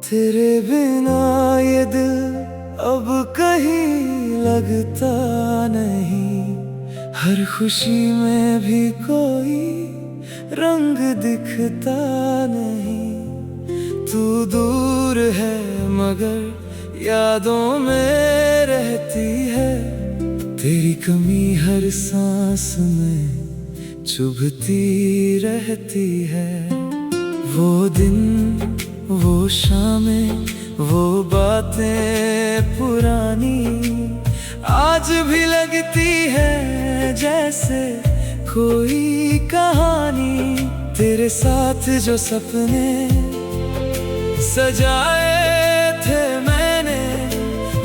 तेरे बिना ये दिल अब कहीं लगता नहीं। हर खुशी में भी कोई रंग दिखता नहीं। तू दूर है मगर यादों में रहती है। तेरी कमी हर सांस में चुभती रहती है। वो दिन, वो शामें, वो बातें पुरानी आज भी लगती है जैसे कोई कहानी। तेरे साथ जो सपने सजाए थे मैंने,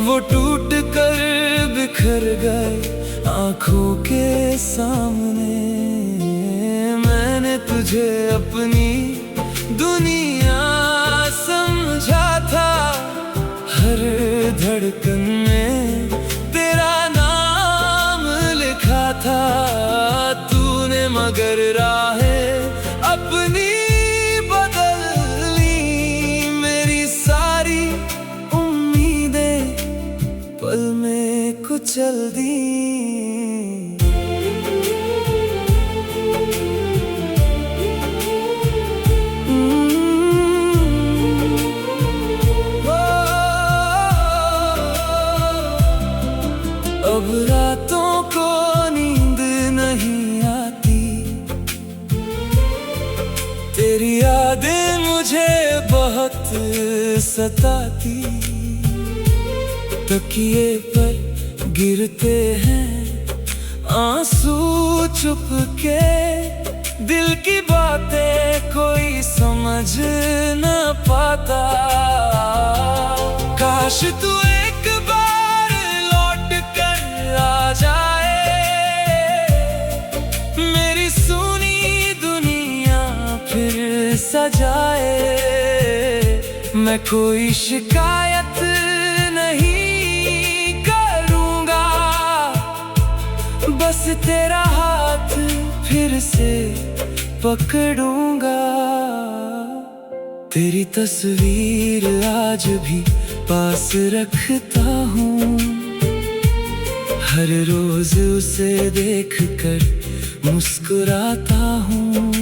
वो टूट कर बिखर गए आँखों के सामने। मैंने तुझे अपनी दुनिया समझा था। हर धड़कन में तेरा नाम लिखा था। तूने मगर राहें अपनी बदल ली। मेरी सारी उम्मीदें पल में कुचल दी। अब रातों को नींद नहीं आती। तेरी यादें मुझे बहुत सताती। तकिए पर गिरते हैं आंसू चुप के। दिल की बातें कोई समझ न पाता। काश तू एक बार लौट कर आ जाए। मेरी सुनी दुनिया फिर सजाए। मैं कोई शिकायत नहीं करूँगा। बस तेरा हाथ फिर से पकड़ूंगा। तेरी तस्वीर आज भी पास रखता हूँ। हर रोज उसे देखकर मुस्कुराता हूँ।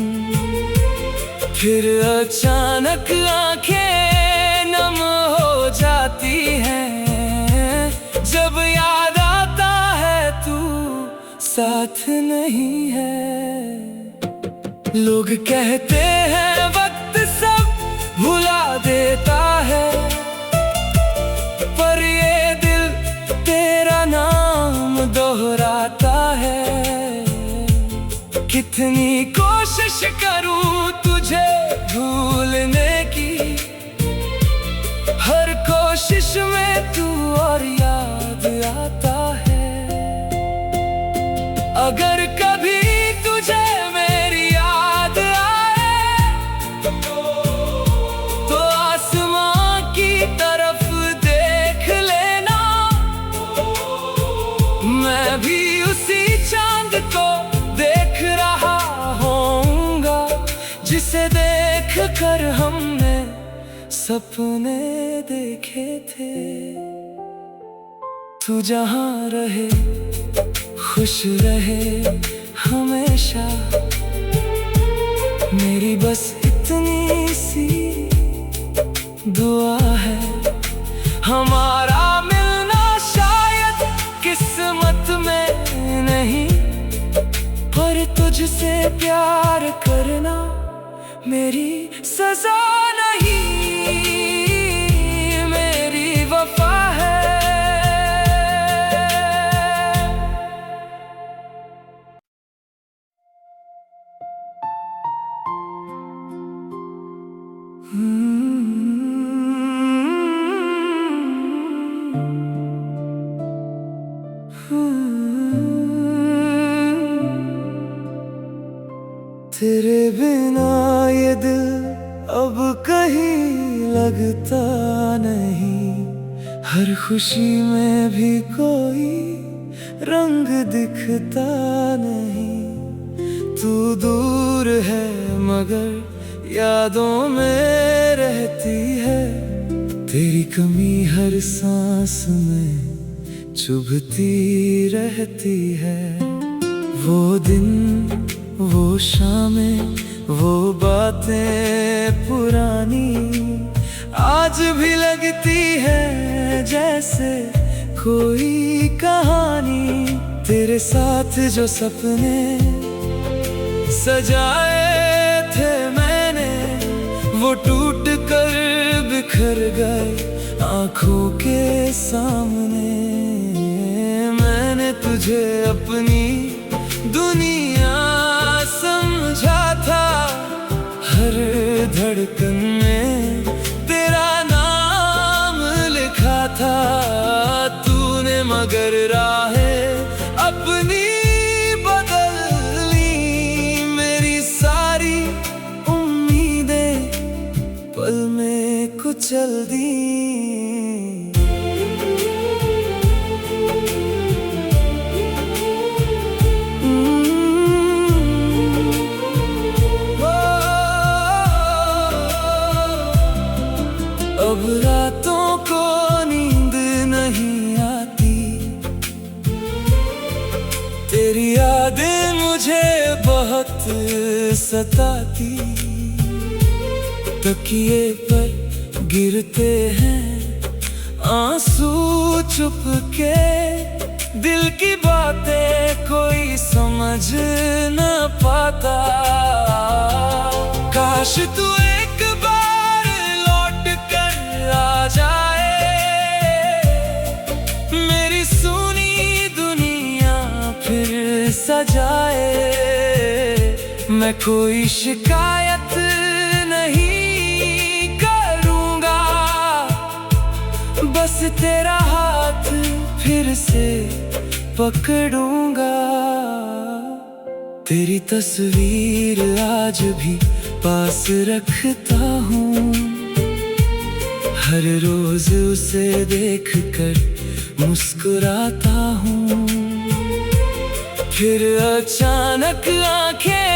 फिर अचानक आंखें नम हो जाती हैं जब याद आता है तू साथ नहीं है। लोग कहते हैं वक्त सब भुला देता है, पर ये दिल तेरा नाम दोहराता है। कितनी कोशिश करूं तुझे भूलने की, हर कोशिश में तू और याद आता है। अगर कभी तुझे मेरी याद आए तो आसमां की तरफ देख लेना। मैं भी उसी चांद को देख रहा होऊंगा जिसे देख कर हमने सपने देखे थे। तू जहां रहे खुश रहे हमेशा, मेरी बस इतनी सी दुआ है। हमारा मिलना शायद किस्मत में नहीं, पर तुझसे प्यार करना मेरी सजा नहीं, मेरी वफा है। तेरे बिना ये दिल अब कहीं लगता नहीं। हर खुशी में भी कोई रंग दिखता नहीं। तू दूर है मगर यादों में रहती है। तेरी कमी हर सांस में चुभती रहती है। वो दिन, वो शामें, वो बातें पुरानी आज भी लगती है जैसे कोई कहानी। तेरे साथ जो सपने सजाए थे मैंने, वो टूट कर बिखर गए आंखों के सामने। मैंने तुझे अपनी दुनिया समझा था, हर धड़कन में तेरा नाम लिखा था। तूने मगर राहें अपनी बदल ली, मेरी सारी उम्मीदें पल में कुचल दी। अब रातों को नींद नहीं आती, तेरी यादें मुझे बहुत सताती। तकिए पर गिरते हैं आंसू चुपके, दिल की बातें कोई समझ न पाता। काश तू एक बार लौट कर आ जाए, मेरी सुनी दुनिया फिर सजाए। मैं कोई शिकायत नहीं करूँगा, बस तेरा हाथ फिर से पकड़ूंगा। तेरी तस्वीर आज भी पास रखता हूँ, हर रोज उसे देखकर मुस्कुराता हूँ। फिर अचानक आंखें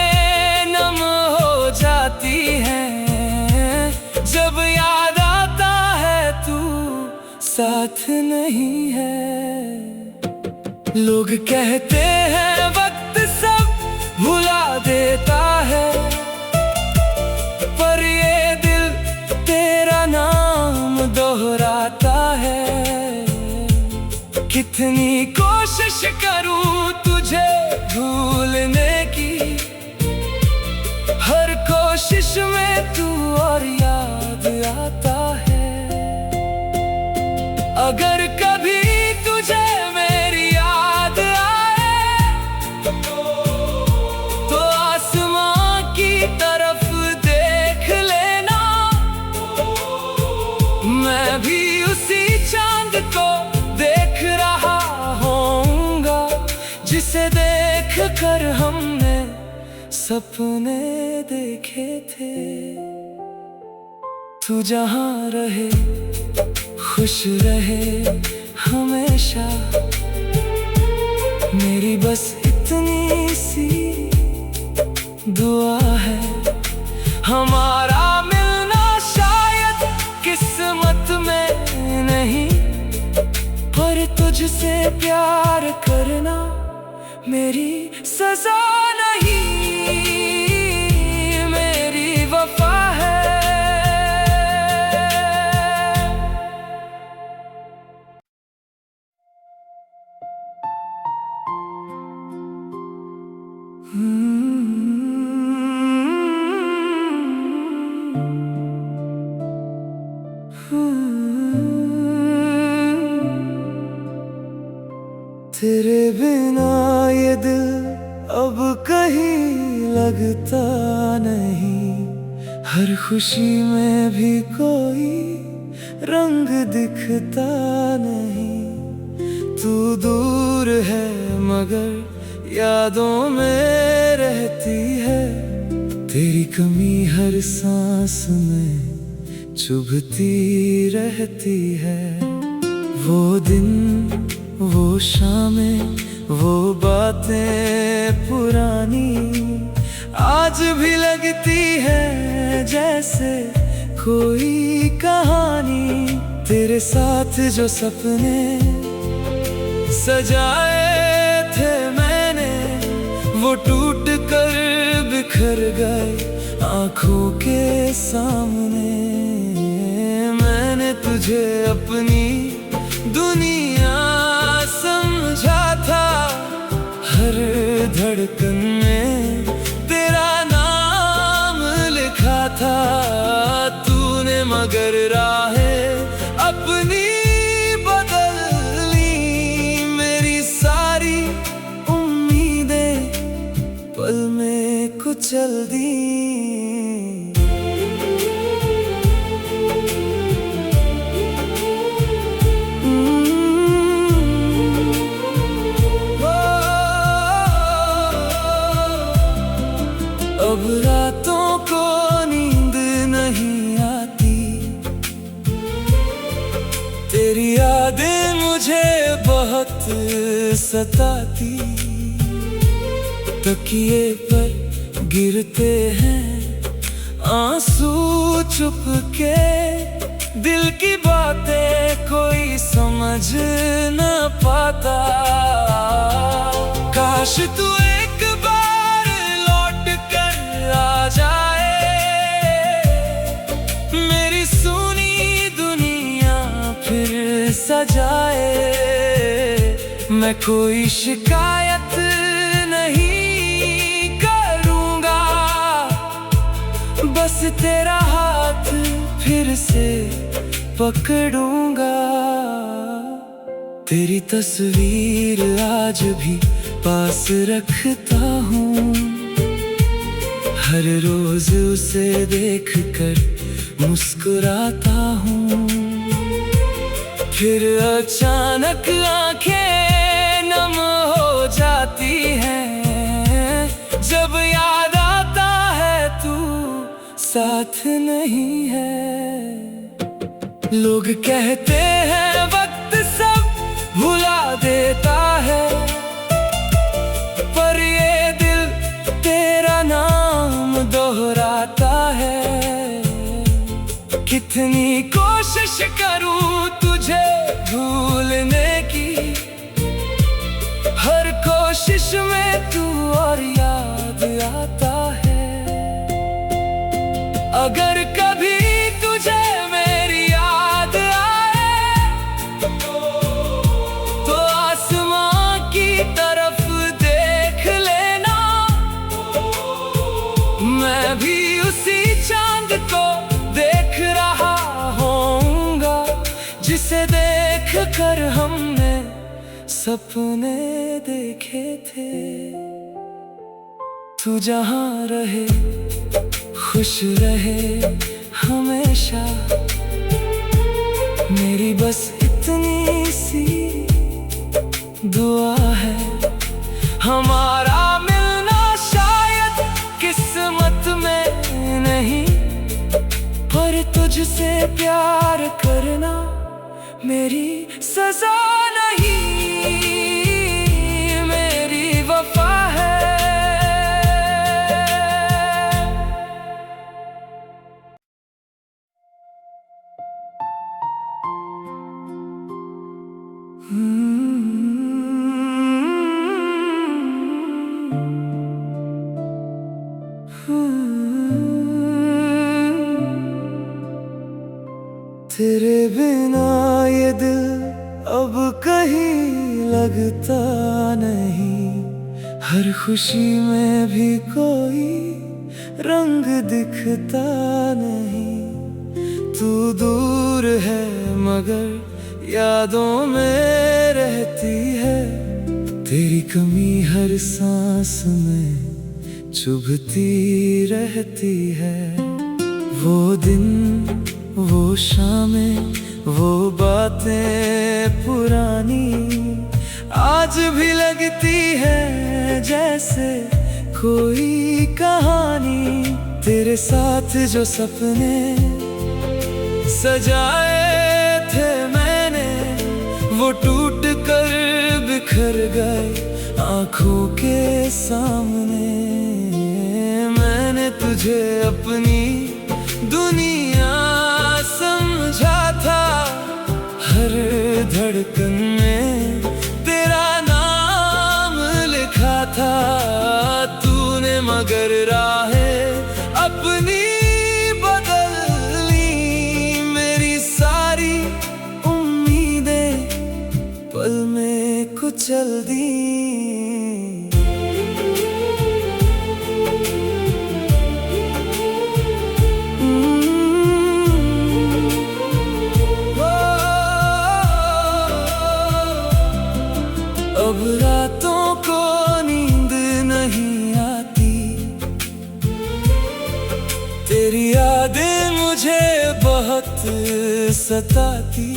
नम हो जाती हैं, जब याद आता है तू साथ नहीं है। लोग कहते हैं वक्त सब भुला देता है, पर ये दिल तेरा नाम दोहराता है। कितनी कोशिश करूं तुझे भूलने की, हर कोशिश में तू और याद आता है। अगर कभी तुझे मेरी याद आए, तो आसमां की तरफ देख लेना। मैं भी उसी चांद को देख रहा होऊंगा, जिसे देख कर हमने सपने देखे थे। तू जहां रहे खुश रहे हमेशा, मेरी बस इतनी सी दुआ है। हमारा मिलना शायद किस्मत में नहीं, पर तुझसे प्यार करना मेरी सजा नहीं, मेरी वफा है। तेरे बिना ये दिल अब कहीं लगता नहीं, हर खुशी में भी कोई रंग दिखता नहीं। तू दूर है मगर यादों में रहती है, तेरी कमी हर सांस में चुभती रहती है। वो दिन, वो शामें, वो बातें पुरानी आज भी लगती है जैसे कोई कहानी, तेरे साथ जो सपने सजाए थे मैंने, वो टूट कर बिखर गए आंखों के सामने। मैंने तुझे अपनी दुनिया समझा था, हर धड़कन में तेरा नाम लिखा था। तूने मगर राहें अपनी बदल ली, मेरी सारी उम्मीदें पल में कुचल दी। अब रातों को नींद नहीं आती, तेरी यादें मुझे बहुत सताती। तकिए पर गिरते हैं आंसू चुपके, दिल की बातें कोई समझ न पाता। काश तू एक बार लौट कर आ जाए, मेरी सुनी दुनिया फिर सजाए। मैं कोई शिकायत नहीं करूँगा, बस तेरा हाथ फिर से पकड़ूंगा। तेरी तस्वीर आज भी पास रखता हूँ, हर रोज उसे देखकर मुस्कुराता हूँ। फिर अचानक आंखें नम हो जाती हैं, जब याद आता है तू साथ नहीं है। लोग कहते हैं वक्त सब भुला देता है, पर ये दिल तेरा नाम दोहराता है। कितनी कोशिश करूं तुझे भूलने की, हर कोशिश में तू और याद आता है। अगर कभी तुझे मेरी याद आए, तो आसमां की तरफ देख लेना। मैं भी उसी चांद को देख रहा होऊंगा, जिसे देख कर हमने सपने देखे थे। तू जहां रहे खुश रहे हमेशा, मेरी बस इतनी सी दुआ है। हमारा मिलना शायद किस्मत में नहीं, पर तुझसे प्यार करना मेरी सजा नहीं, मेरी वफा है। तेरे बिना ये दिल अब कहीं लगता नहीं, हर खुशी में भी कोई रंग दिखता नहीं। तू दूर है मगर यादों में रहती है, तेरी कमी हर सांस में चुभती रहती है। वो दिन वो शामें वो बातें पुरानी आज भी लगती है जैसे कोई कहानी। तेरे साथ जो सपने सजाए थे मैंने, वो टूट कर बिखर गए आंखों के सामने। मैंने तुझे अपनी दुनिया बहुत सताती,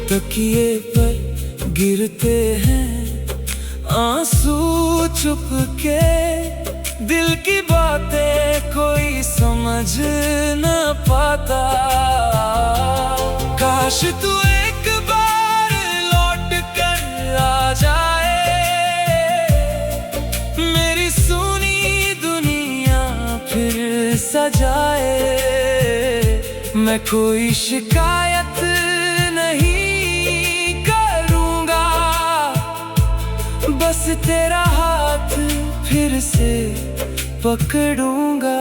तकिए पर गिरते हैं आंसू चुपके, दिल की बातें कोई समझ न पाता। काश तू एक बार लौट कर आ जाए, मेरी सुनी दुनिया फिर सजाए। मैं कोई शिकायत नहीं करूँगा, बस तेरा हाथ फिर से पकड़ूंगा।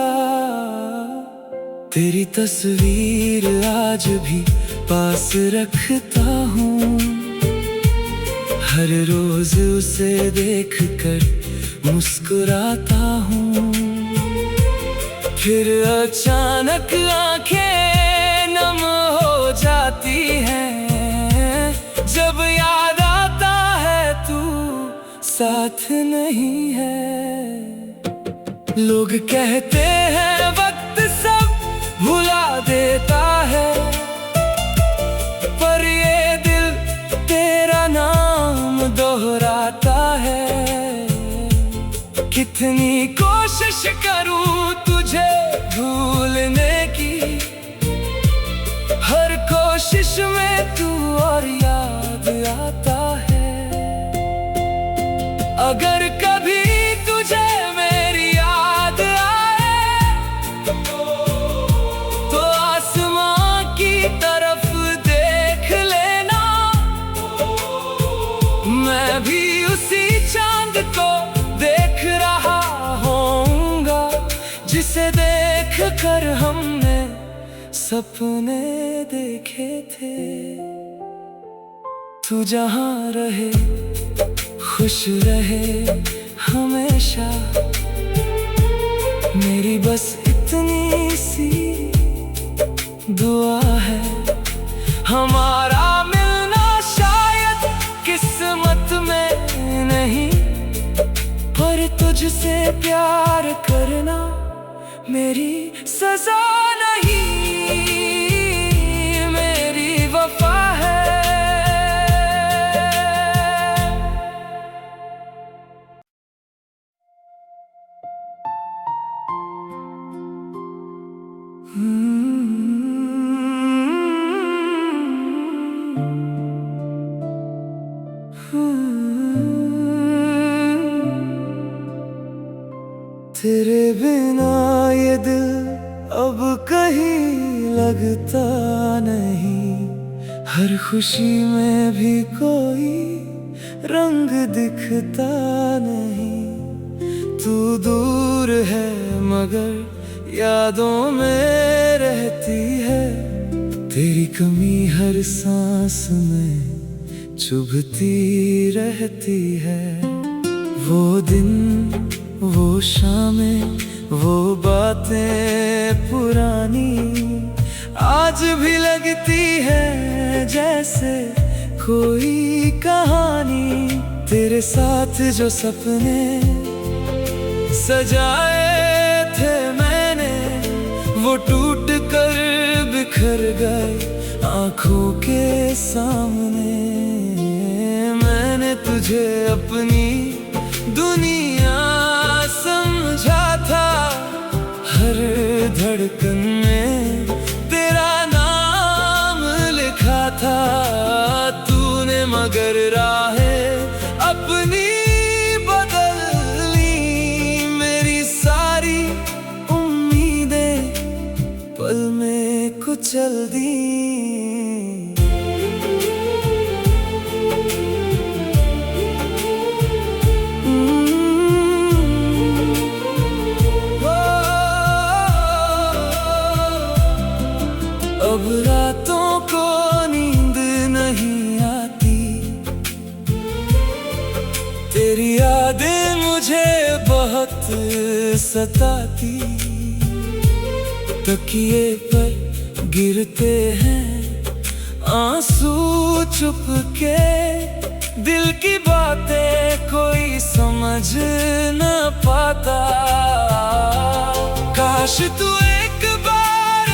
तेरी तस्वीर आज भी पास रखता हूँ, हर रोज उसे देखकर मुस्कुराता हूँ। फिर अचानक आंखें नम हो जाती हैं, जब याद आता है तू साथ नहीं है। लोग कहते हैं वक्त सब भुला देता है, पर ये दिल तेरा नाम दोहराता है। कितनी कोशिश करूं तुझे भूलने की, हर कोशिश में तू और याद आता है। अगर कभी तुझे मेरी याद आए, तो आसमां की तरफ देख लेना, मैं भी उसी चांद को देख रहा होऊंगा, जिसे देख कर हमने सपने देखे थे। तू जहां रहे खुश रहे हमेशा, मेरी बस इतनी सी दुआ है। हमारा मिलना शायद किस्मत में नहीं, पर तुझसे प्यार करना मेरी सजा नहीं, मेरी वफा है। तेरे बिना ये दिल अब कहीं लगता नहीं, हर खुशी में भी कोई रंग दिखता नहीं। तू दूर है मगर यादों में रहती है, तेरी कमी हर सांस में चुभती रहती है। वो दिन वो शामें वो बातें पुरानी आज भी लगती है जैसे कोई कहानी। तेरे साथ जो सपने सजाए थे मैंने, वो टूट कर बिखर गए आँखों के सामने। मैंने तुझे अपनी दुनिया समझा था, हर धड़कन में तेरा नाम लिखा था। तूने मगर राहें अपनी बदल ली, मेरी सारी उम्मीदें पल में कुचल दी। अब रातों को नींद नहीं आती, तेरी यादें मुझे बहुत सताती। तकिए पर गिरते हैं आंसू चुपके, दिल की बातें कोई समझ न पाता। काश तू एक बार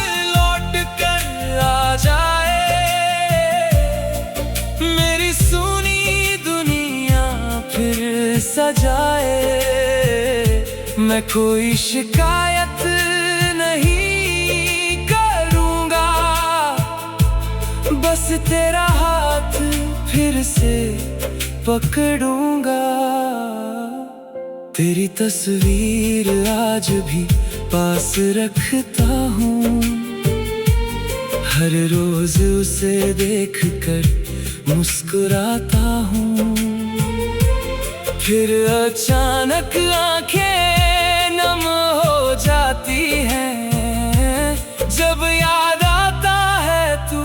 मैं कोई शिकायत नहीं करूँगा, बस तेरा हाथ फिर से पकड़ूंगा। तेरी तस्वीर आज भी पास रखता हूँ, हर रोज उसे देखकर मुस्कुराता हूँ। फिर अचानक आंखें नम हो जाती हैं, जब याद आता है तू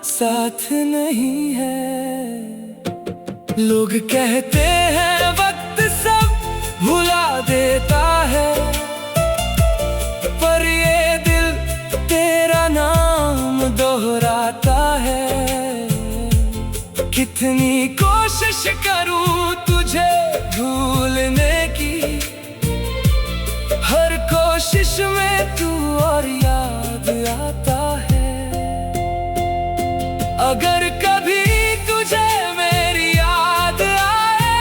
साथ नहीं है। लोग कहते हैं वक्त सब भुला देता है, पर ये दिल तेरा नाम दोहराता है। कितनी कोशिश करूं तुझे भूलने की, हर कोशिश में तू और याद आता है। अगर कभी तुझे मेरी याद आए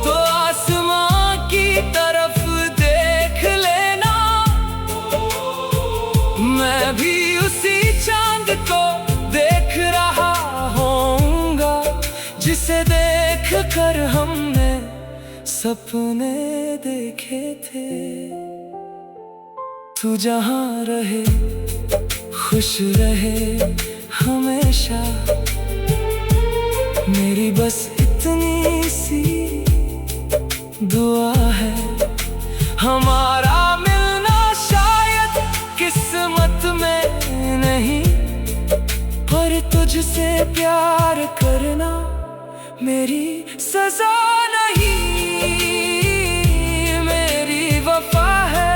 तो आसमां की तरफ देख लेना, मैं भी उसी चांद को देख रहा होऊंगा, जिसे देख कर हमने सपने देखे थे। तू जहां रहे खुश रहे हमेशा, मेरी बस इतनी सी दुआ है। हमारा मिलना शायद किस्मत में नहीं, पर तुझसे प्यार करना मेरी सजा नहीं, मेरी वफा है।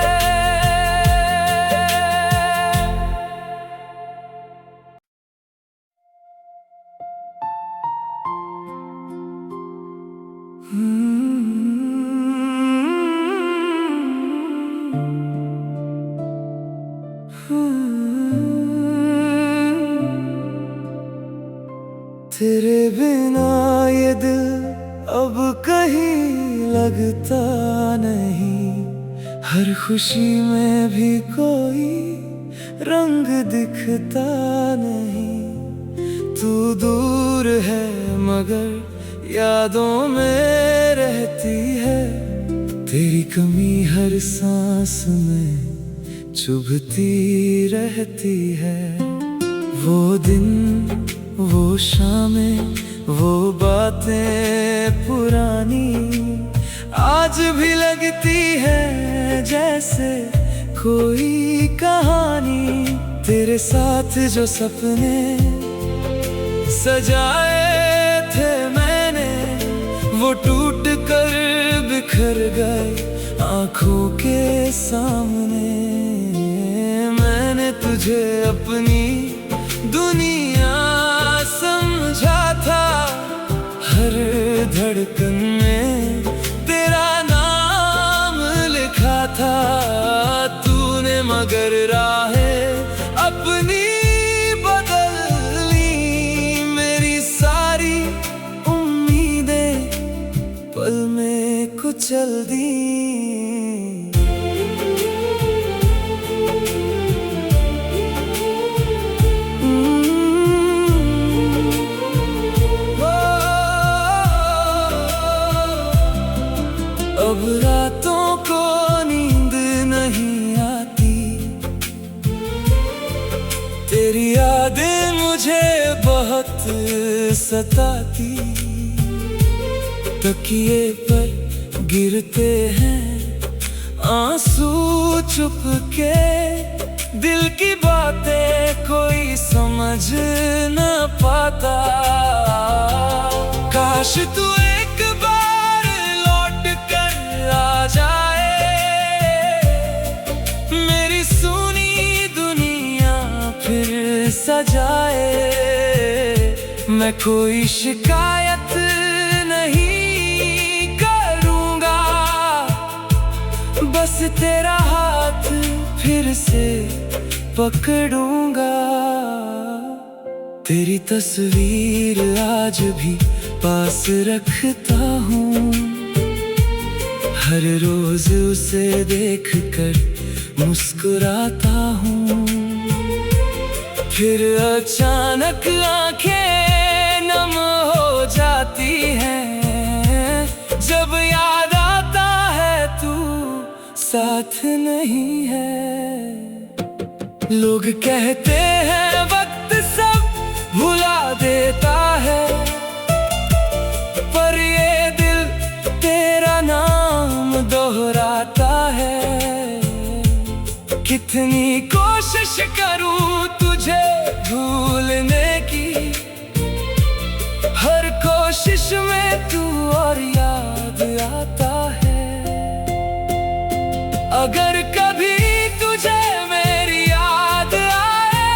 तेरे बिना ये दिल अब कहीं लगता नहीं, हर खुशी में भी कोई रंग दिखता नहीं। तू दूर है मगर यादों में रहती है, तेरी कमी हर सांस में चुभती रहती है। वो दिन वो शामें वो बातें पुरानी आज भी लगती है जैसे कोई कहानी। तेरे साथ जो सपने सजाए थे मैंने, वो टूट कर बिखर गए आँखों के सामने। मैंने तुझे अपनी दुनिया समझा था, हर धड़कन में तेरा नाम लिखा था। तूने मगर राहें अपनी बदल ली, मेरी सारी उम्मीदें पल में कुचल दी। अब रातों को नींद नहीं आती, तेरी यादें मुझे बहुत सताती। तकिए पर गिरते हैं आंसू चुप के, दिल की बातें कोई समझ न पाता। काश तू एक बार लौट कर आ जाए, मेरी सुनी दुनिया फिर सजाए। मैं कोई शिकायत नहीं करूँगा, बस तेरा हाथ फिर से पकड़ूंगा। तेरी तस्वीर आज भी पास रखता हूँ, हर रोज उसे देखकर मुस्कुराता हूँ, फिर अचानक आंखें नम हो जाती हैं जब याद आता है तू साथ नहीं है। लोग कहते हैं वक्त सब भुला देता है, पर ये दिल तेरा नाम दोहराता है। कितनी कोशिश करूं तुझे भूलने की, हर कोशिश में तू और याद आता है। अगर कभी तुझे मेरी याद आए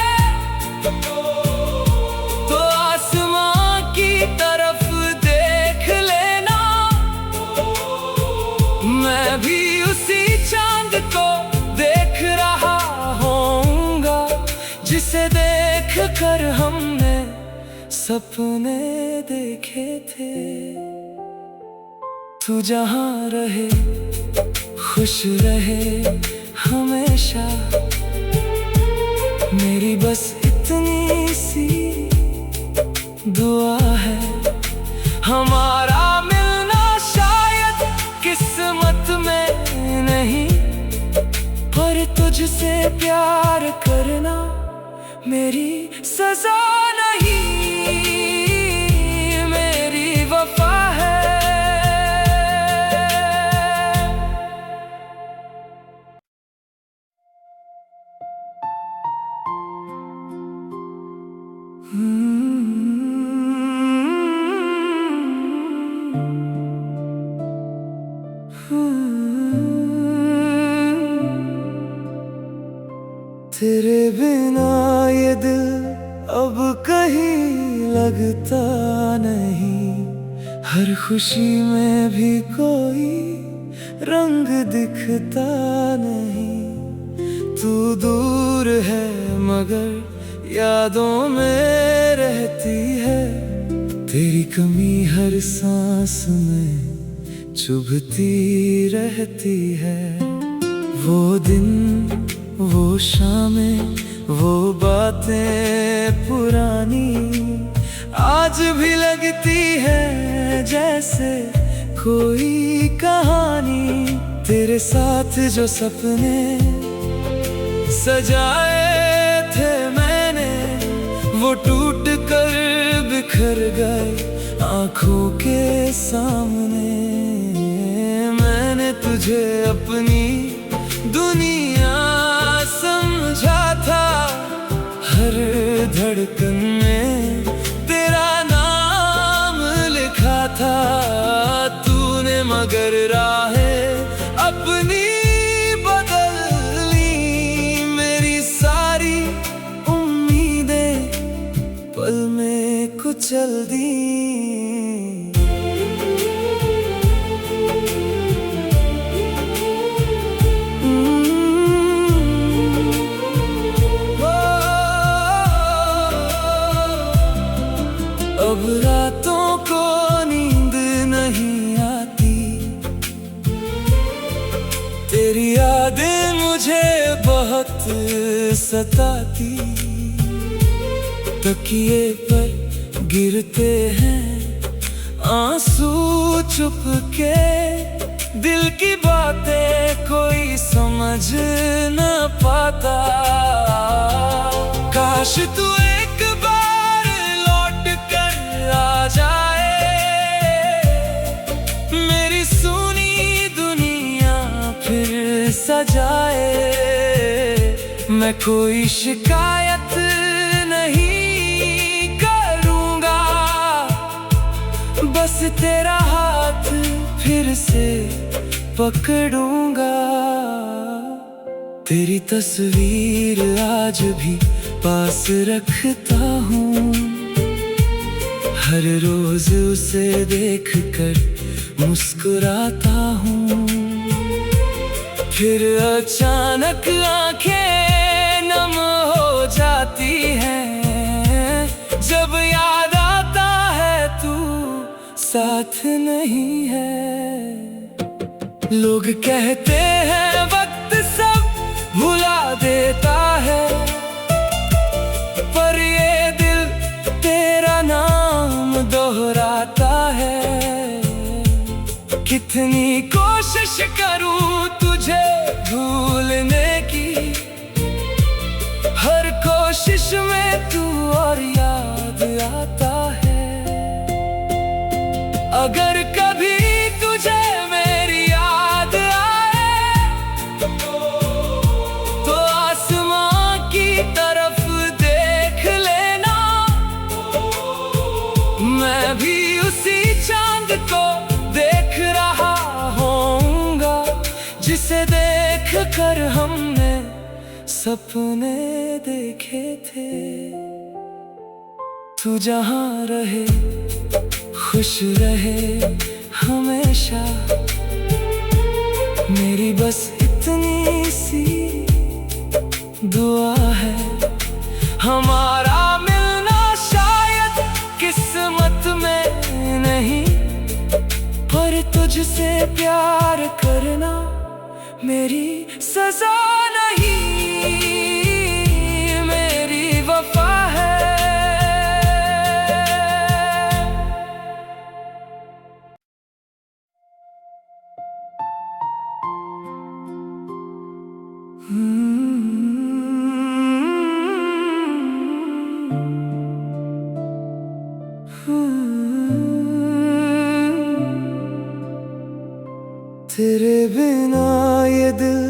तो आसमां की तरफ देख लेना, मैं भी उसी चांद को देख रहा होऊंगा जिसे देख कर हमने सपने देखे थे। तू जहां रहे खुश रहे हमेशा, मेरी बस इतनी सी दुआ है। हमारा मिलना शायद किस्मत में नहीं, पर तुझसे प्यार करना मेरी सजा नहीं, मेरी वफा है। तेरे बिना ये दिल अब कहीं लगता नहीं, हर खुशी में भी कोई रंग दिखता नहीं। तू दूर है मगर यादों में रहती है, तेरी कमी हर सांस में चुभती रहती है। वो दिन वो शामें वो बातें पुरानी आज भी लगती है जैसे कोई कहानी। तेरे साथ जो सपने सजाए थे मैंने, वो टूट कर बिखर गए आँखों के सामने। मैंने तुझे अपनी दुनिया समझा था, हर धड़कन में तेरा नाम लिखा था। तूने मगर राहें अपनी बदल ली, मेरी सारी उम्मीदें पल में कुचल दी। अब रातों को नींद नहीं आती, तेरी यादें मुझे बहुत सताती। तकिए पर गिरते हैं आंसू चुप के, दिल की बातें कोई समझ न पाता। काश तू एक बार लौट कर आ जाए, मेरी सुनी दुनिया फिर सजाए। मैं कोई शिकायत नहीं करूँगा, बस तेरा हाथ फिर से पकड़ूंगा। तेरी तस्वीर आज भी पास रखता हूँ, हर रोज उसे देखकर मुस्कुराता हूँ। फिर अचानक आंखें नम हो जाती हैं जब याद आता है तू साथ नहीं है। लोग कहते हैं वक्त सब भुला देता है, पर ये दिल तेरा नाम दोहराता है। कितनी कोशिश करूं तुझे भूलने की, हर कोशिश में तू और याद आता है। अगर कभी तुझे मेरी याद आए तो आसमां की तरफ देख लेना, मैं भी उसी चांद को देख रहा होऊंगा जिसे देख कर हमने सपने देखे थे। तू जहां रहे खुश रहे हमेशा, मेरी बस इतनी सी दुआ है। हमारा मिलना शायद किस्मत में नहीं, पर तुझसे प्यार करना मेरी सजा नहीं, मेरी वफा है। तेरे बिना ये दिल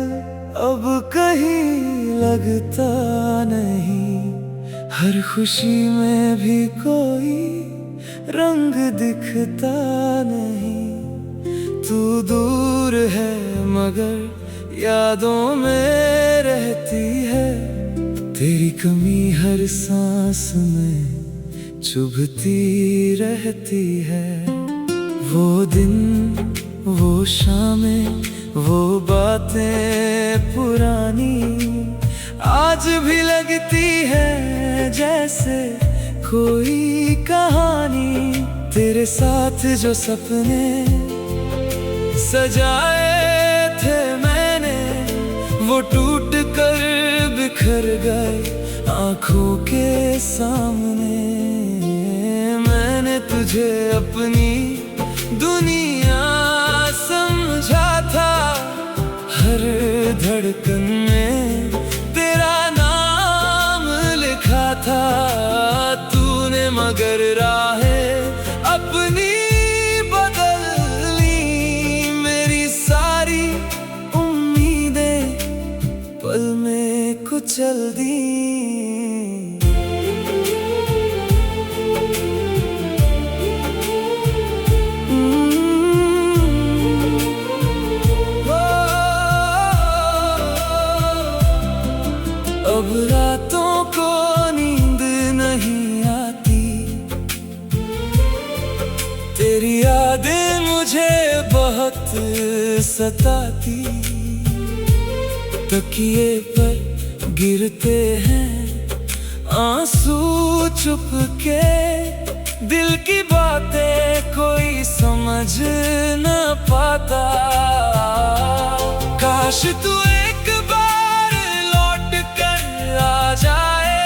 अब कहीं लगता नहीं, हर खुशी में भी कोई रंग दिखता नहीं। तू दूर है मगर यादों में रहती है, तेरी कमी हर सांस में चुभती रहती है। वो दिन वो शामें वो बातें पुरानी आज भी लगती है जैसे कोई कहानी। तेरे साथ जो सपने सजाए थे मैंने, वो टूट कर बिखर गए आँखों के सामने। मैंने तुझे अपनी दुनिया समझा था, हर धड़कन में तेरा नाम लिखा था। तूने मगर राहें अपनी बदल ली, मेरी सारी उम्मीदें पल में कुचल दी। अब रातों को नींद नहीं आती, तेरी यादें मुझे बहुत सताती। तकिए पर गिरते हैं आंसू चुप के, दिल की बातें कोई समझ न पाता। काश तू एक बार लौट कर आ जाए,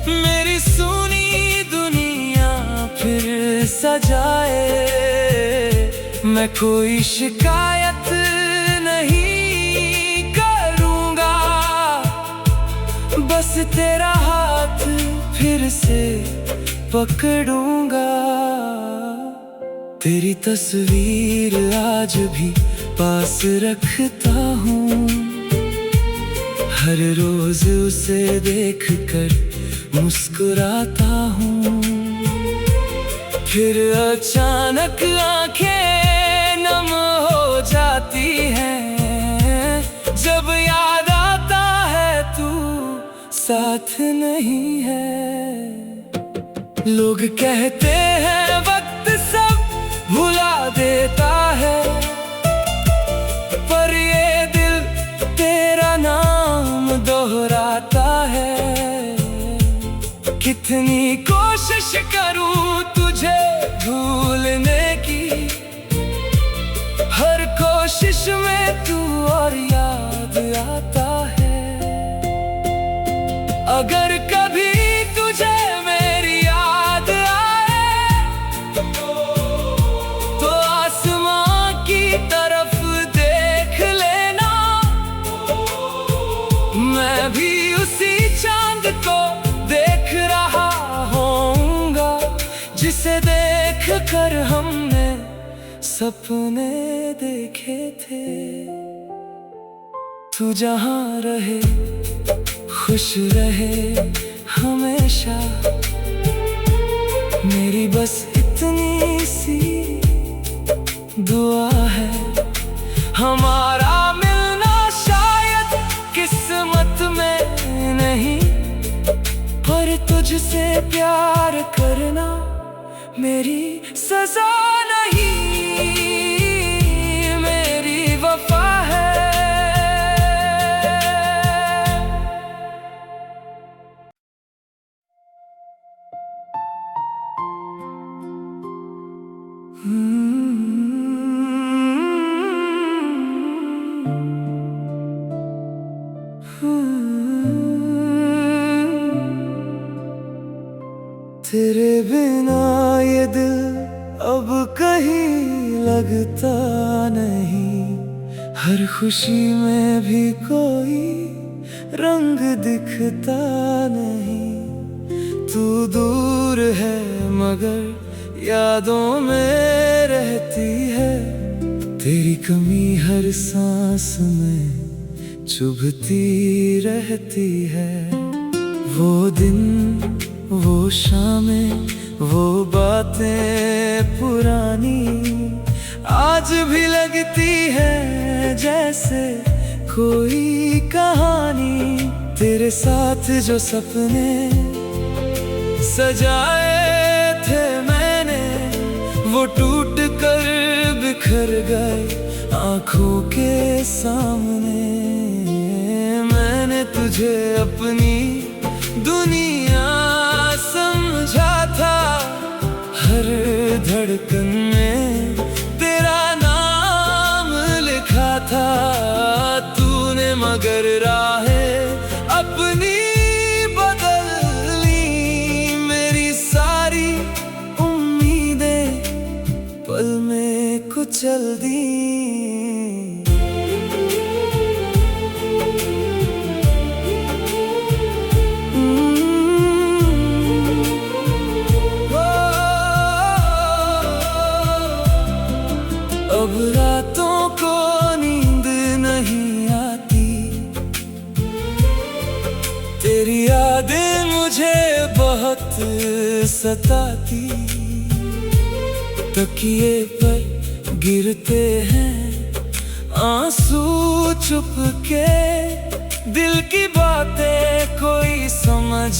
मेरी सुनी दुनिया फिर सजाए। मैं कोई शिकायत नहीं करूँगा, बस तेरा हाथ फिर से पकड़ूंगा। तेरी तस्वीर आज भी पास रखता हूँ, हर रोज उसे देखकर मुस्कुराता हूँ। फिर अचानक आंखें नम हो जाती हैं, जब याद आता है तू साथ नहीं है। लोग कहते हैं वक्त सब भुला देता है, पर ये दिल तेरा नाम दोहराता है। कितनी कोशिश करूं तुझे भूलने की, हर कोशिश में तू और याद आता है। अगर कभी तुझे मेरी याद आए तो आसमां की तरफ देख लेना। मैं भी उसी चांद को देख रहा होऊंगा जिसे देख कर हमने सपने देखे थे। तू जहां रहे खुश रहे हमेशा, मेरी बस इतनी सी दुआ है। हमारा मिलना शायद किस्मत में नहीं, पर तुझसे प्यार करना मेरी सजा नहीं, मेरी वफा है। तेरे बिना ये दिल अब कहीं लगता नहीं, हर खुशी में भी कोई रंग दिखता नहीं। तू दूर है मगर यादों में रहती है, तेरी कमी हर सांस में चुभती रहती है। वो दिन वो शामें वो बातें पुरानी आज भी लगती है जैसे कोई कहानी। तेरे साथ जो सपने सजाए थे मैंने, वो टूट कर बिखर गए आँखों के सामने। मैंने तुझे अपनी दुनिया समझा था, हर धड़कन में तेरा नाम लिखा था। तूने मगर राहें अपनी बदल ली, मेरी सारी उम्मीदें पल में कुचल दी। अब रातों को नींद नहीं आती, तेरी यादें मुझे बहुत सताती। तकिए पर गिरते हैं आंसू चुप के, दिल की बातें कोई समझ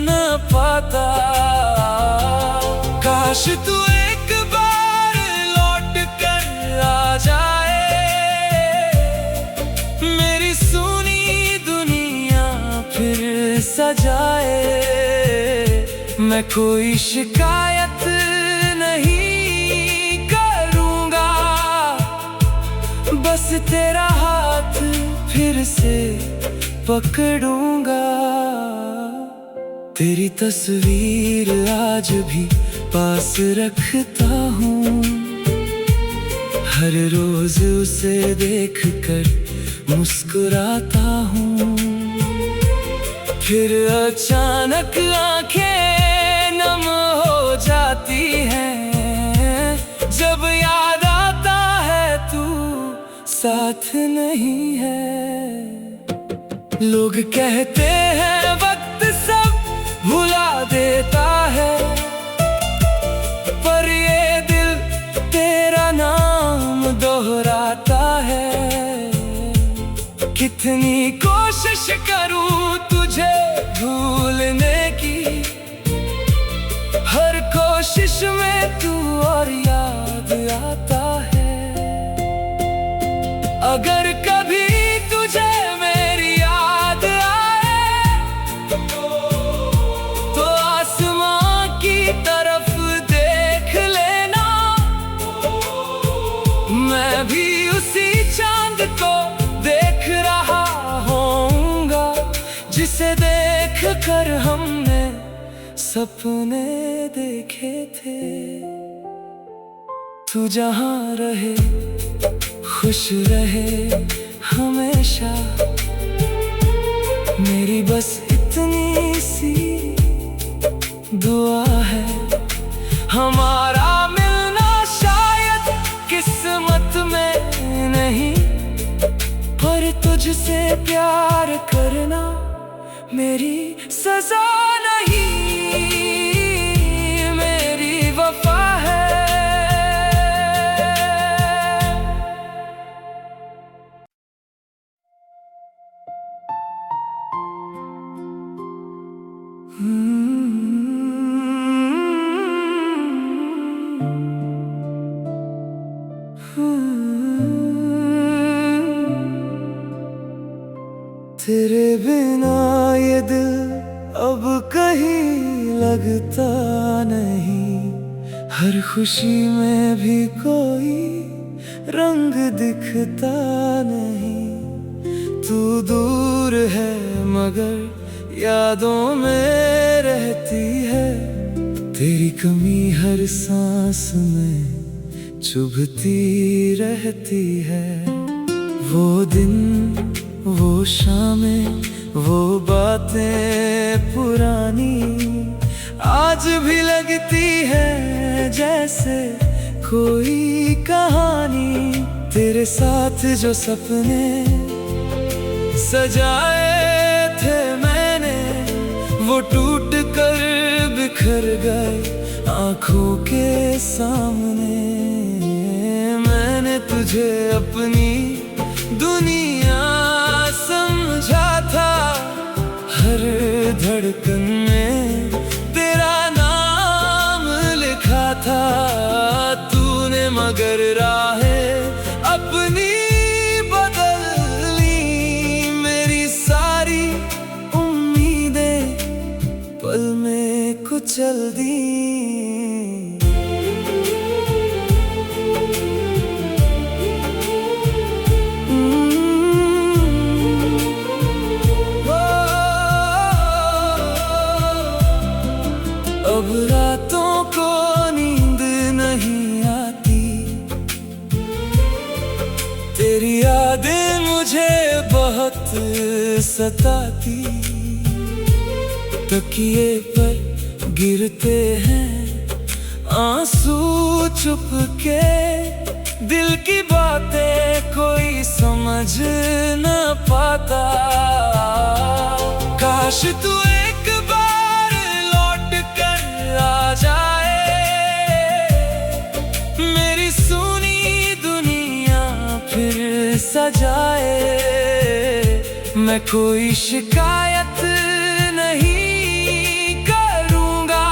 न पाता। काश तू एक बार लौट कर आ जाए, मेरी सुनी दुनिया फिर सजाए। मैं कोई शिकायत नहीं करूँगा, बस तेरा हाथ फिर से पकड़ूंगा। तेरी तस्वीर आज भी पास रखता हूँ, हर रोज उसे देखकर मुस्कुराता हूँ। फिर अचानक आंखें नम हो जाती हैं, जब याद आता है तू साथ नहीं है। लोग कहते हैं वक्त सब भुला देता है, पर ये दिल तेरा नाम दोहराता है। कितनी कोशिश करूं तुझे भूलने की, हर कोशिश में तू और याद आता है। अगर कभी तुझे मेरी याद आए तो आसमां की तरफ देख लेना। मैं भी जिसे देख कर हमने सपने देखे थे। तू जहाँ रहे खुश रहे हमेशा, मेरी बस इतनी सी दुआ है। हमारा मिलना शायद किस्मत में नहीं, पर तुझसे प्यार करना मेरी सजा नहीं, मेरी वफा है। तेरे बिना ये दिल अब कहीं लगता नहीं, हर खुशी में भी कोई रंग दिखता नहीं। तू दूर है मगर यादों में रहती है, तेरी कमी हर सांस में चुभती रहती है। वो दिन वो शामें वो बातें पुरानी आज भी लगती है जैसे कोई कहानी। तेरे साथ जो सपने सजाए थे मैंने, वो टूट कर बिखर गए आँखों के सामने। मैंने तुझे अपनी दुनिया समझा था, हर धड़कन में तेरा नाम लिखा था। तूने मगर राहें अपनी बदल ली, मेरी सारी उम्मीदें पल में कुचल दी। अब रातों को नींद नहीं आती, तेरी यादें मुझे बहुत सताती। तकिए पर गिरते हैं आंसू चुप के, दिल की बातें कोई समझ न पाता। काश तू एक बार लौट कर आ जाए, मेरी सुनी दुनिया फिर सजाए। मैं कोई शिकायत नहीं करूँगा,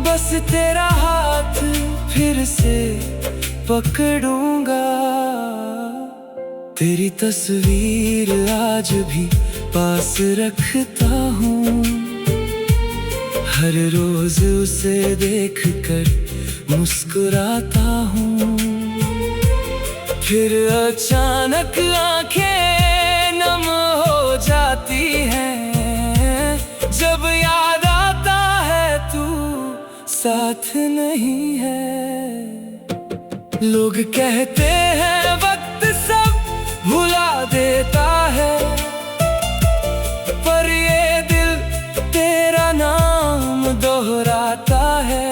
बस तेरा हाथ फिर से पकड़ूंगा। तेरी तस्वीर आज भी पास रखता हूँ, हर रोज उसे देखकर मुस्कुराता हूँ। फिर अचानक आंखें नम हो जाती हैं, जब याद आता है तू साथ नहीं है। लोग कहते हैं वक्त सब भुला देता है, पर ये दिल तेरा नाम दोहराता है।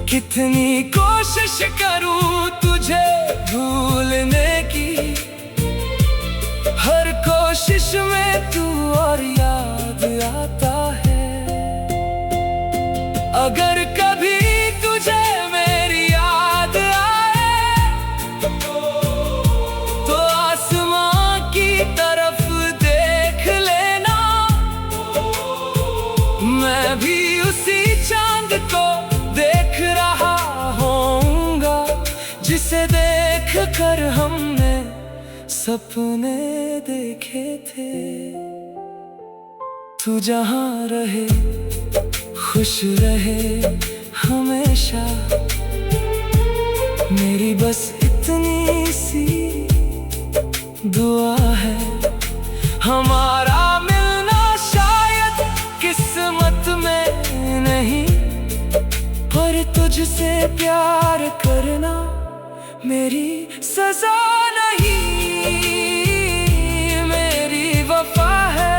कितनी कोशिश करूं तुझे भूलने की, हर कोशिश में तू और याद आता है। अगर कभी तुझे मेरी याद आए, तो आसमां की तरफ देख लेना। मैं भी उसी चांद को देख रहा होऊंगा, जिसे देख कर हमने सपने देखे थे। तू जहाँ रहे खुश रहे हमेशा, मेरी बस इतनी सी दुआ है। हमारा मिलना शायद किस्मत में नहीं, पर तुझसे प्यार करना मेरी सजा नहीं, मेरी वफा है।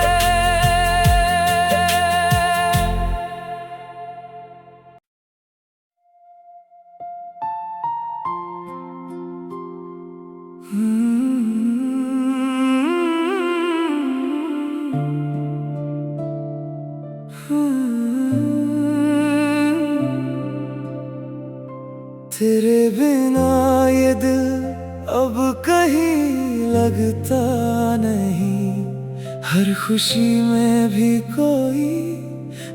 तेरे बिना ये दिल अब कहीं लगता नहीं, हर खुशी में भी कोई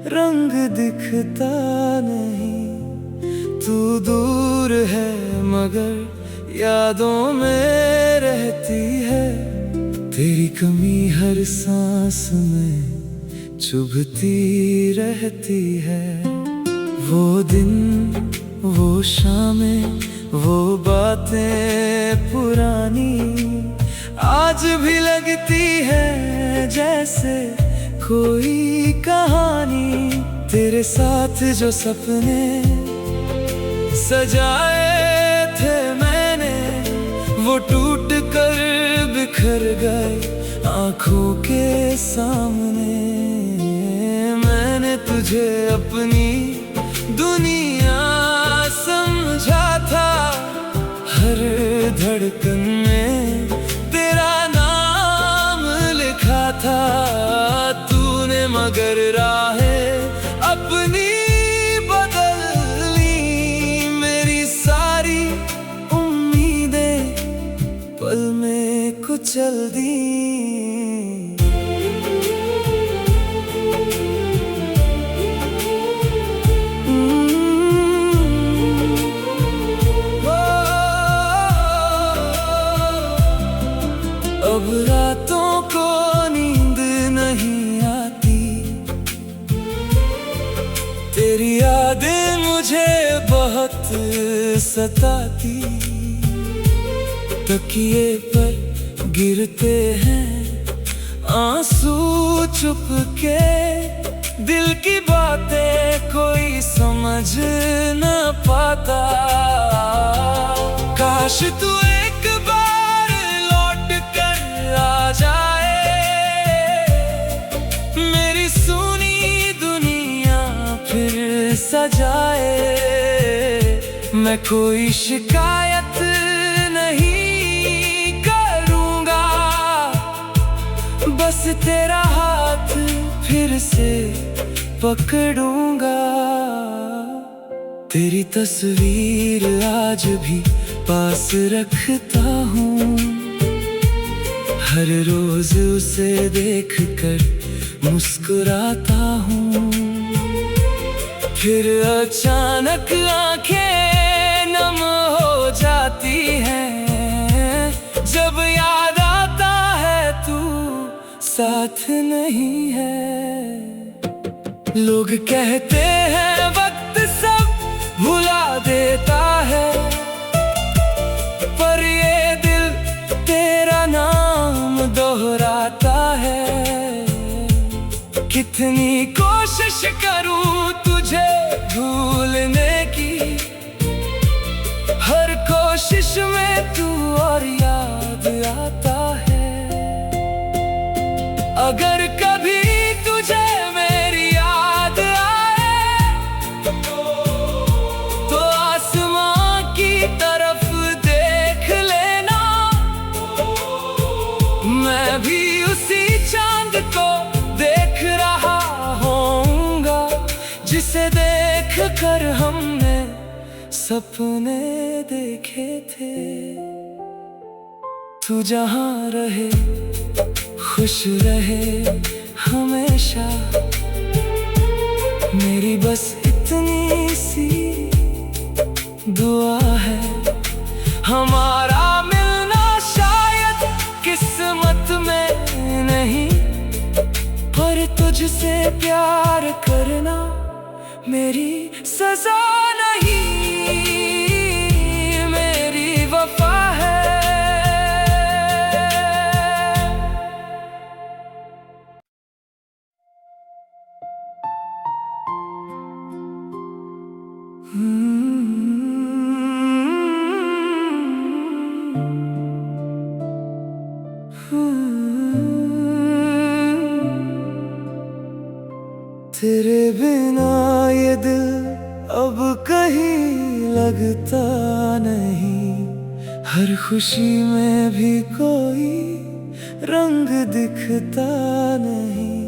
रंग दिखता नहीं। तू दूर है मगर यादों में रहती है, तेरी कमी हर सांस में चुभती रहती है। वो दिन, वो शामें, वो बातें पुरानी आज भी लगती है जैसे कोई कहानी। तेरे साथ जो सपने सजाए थे मैंने, वो टूट कर बिखर गए आँखों के सामने। मैंने तुझे अपनी दुनिया समझा था, हर धड़कन में तेरा नाम लिखा था। तूने मगर राहें अपनी बदल ली, मेरी सारी उम्मीदें पल में कुचल दी। अब रातों को नींद नहीं आती, तेरी यादें मुझे बहुत सताती। तकिए पर गिरते हैं आंसू चुपके, दिल की बातें कोई समझ न पाता। काश तू एक बार लौट कर आ जाए, मेरी सुनी दुनिया फिर सजाए। मैं कोई शिकायत नहीं करूँगा, बस तेरा हाथ फिर से पकड़ूंगा। तेरी तस्वीर आज भी पास रखता हूँ, हर रोज उसे देखकर मुस्कुराता हूँ। फिर अचानक आंखें नम हो जाती हैं, जब याद आता है तू साथ नहीं है। लोग कहते हैं वक्त सब भुला देता है, पर ये दिल तेरा नाम दोहराता है। कितनी कोशिश करूं तुझे भूलने की, हर कोशिश में तू और याद आता है। अगर कभी तुझे मेरी याद आए, तो आसमां की तरफ देख लेना। मैं भी उसी चांद को देख रहा होऊंगा, जिसे देख कर हमने सपने देखे थे। तू जहाँ रहे खुश रहे हमेशा, मेरी बस इतनी सी दुआ है। हमारा मिलना शायद किस्मत में नहीं, पर तुझसे प्यार करना मेरी सजा नहीं, मेरी वफा है। तेरे बिना ये दिल अब कहीं लगता नहीं, हर खुशी में भी कोई रंग दिखता नहीं।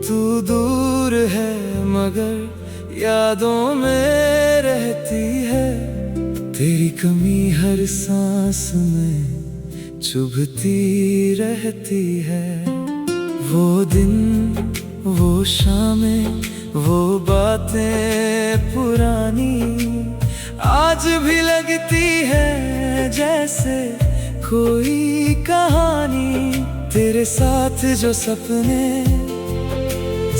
तू दूर है मगर यादों में रहती है, तेरी कमी हर सांस में चुभती रहती है। वो दिन, वो शामें, वो बातें पुरानी आज भी लगती है जैसे कोई कहानी। तेरे साथ जो सपने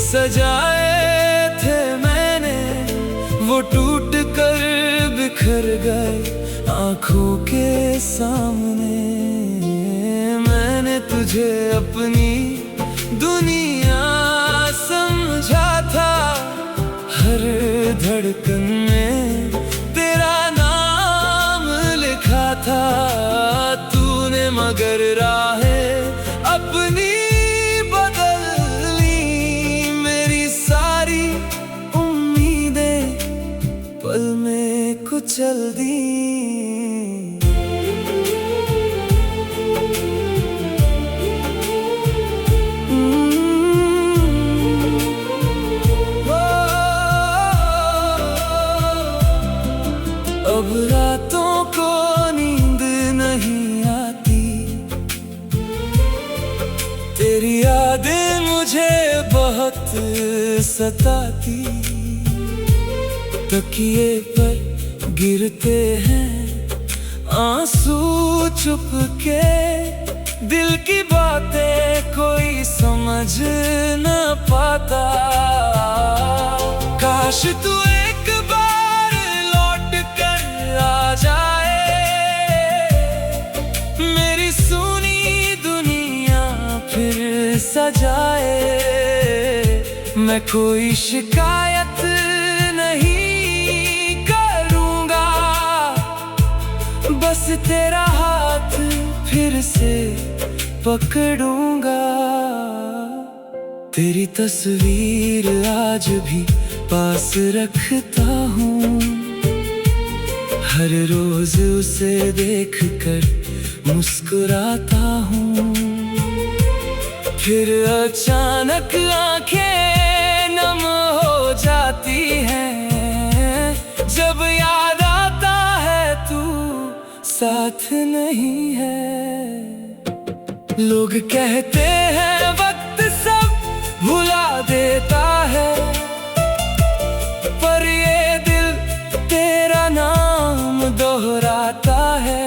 सजाए थे मैंने, वो टूट कर बिखर गए आँखों के सामने। मैंने तुझे अपनी दुनिया समझा था, हर धड़कन में तेरा नाम लिखा था। तूने मगर राहें अपनी बदल ली, मेरी सारी उम्मीदें पल में कुचल दी। अब रातों को नींद नहीं आती, तेरी यादें मुझे बहुत सताती। तकिए पर गिरते हैं आंसू चुप के, दिल की बातें कोई समझ न पाता। काश तू एक बार लौट कर आ जाए, मेरी सुनी दुनिया फिर सजाए। मैं कोई शिकायत नहीं करूँगा, बस तेरा हाथ फिर से पकड़ूंगा। तेरी तस्वीर आज भी पास रखता हूँ, हर रोज उसे देखकर मुस्कुराता हूँ। फिर अचानक आंखें नम हो जाती हैं, जब याद आता है तू साथ नहीं है। लोग कहते हैं वक्त सब भुला देता है, पर ये दिल तेरा नाम दोहराता है।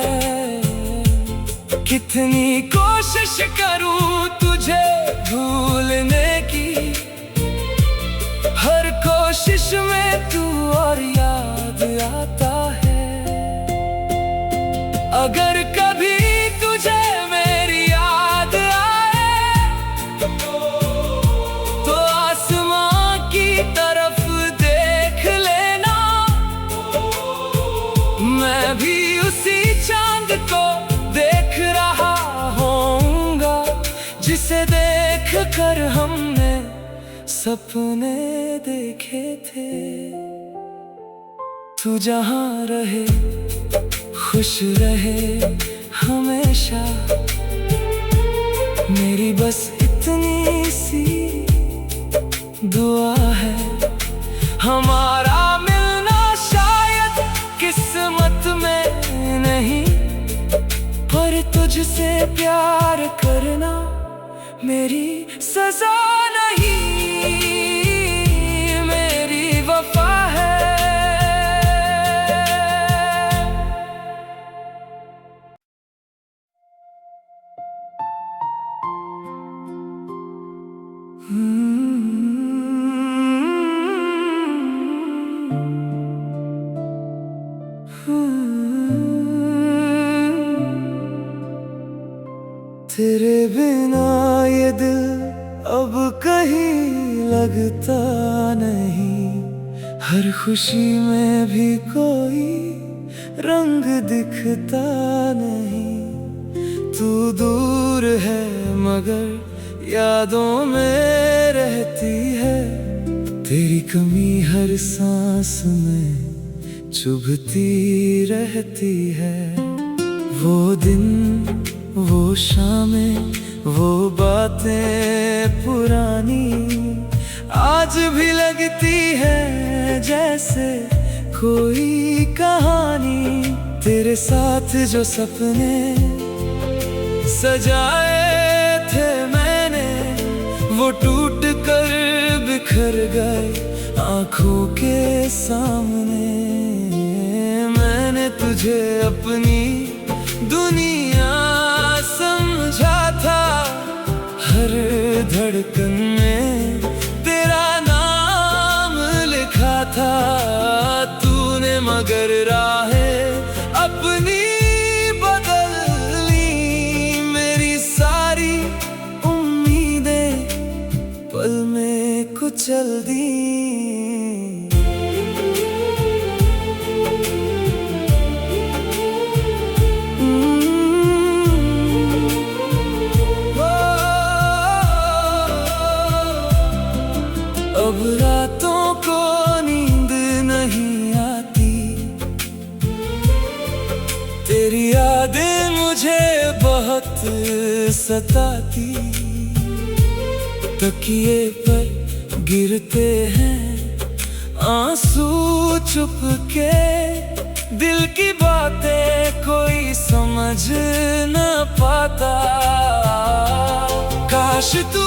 कितनी कोशिश करूं तुझे भूलने की, हर कोशिश में तू और याद आता है। अगर कभी तुझे मेरी याद आए, तो आसमां की तरफ देख लेना। मैं भी उसी चांद को देख रहा होऊंगा, जिसे देख कर हमने सपने देखे थे। तू जहां रहे खुश रहे हमेशा, मेरी बस इतनी सी दुआ है। हमारा मिलना शायद किस्मत में नहीं, पर तुझसे प्यार करना मेरी सजा नहीं, मेरी वफा है। तेरे बिना ये दिल अब कहीं लगता नहीं, हर खुशी में भी कोई रंग दिखता नहीं। तू दूर है मगर यादों में रहती है। तेरी कमी हर सांस में चुभती रहती है। वो दिन, वो शामें, वो बातें पुरानी आज भी लगती है जैसे कोई कहानी। तेरे साथ जो सपने सजाए थे मैंने, वो टूट कर बिखर गए आँखों के सामने। मैंने तुझे अपनी दुनिया समझा था, हर धड़कन में तेरा नाम लिखा था। तूने मगर राहें अपनी बदल ली, मेरी सारी उम्मीदें पल में कुचल दी। अब रातों को नींद नहीं आती, तेरी यादें मुझे बहुत सताती। तकिए पर गिरते हैं आंसू चुप के, दिल की बातें कोई समझ न पाता। काश तू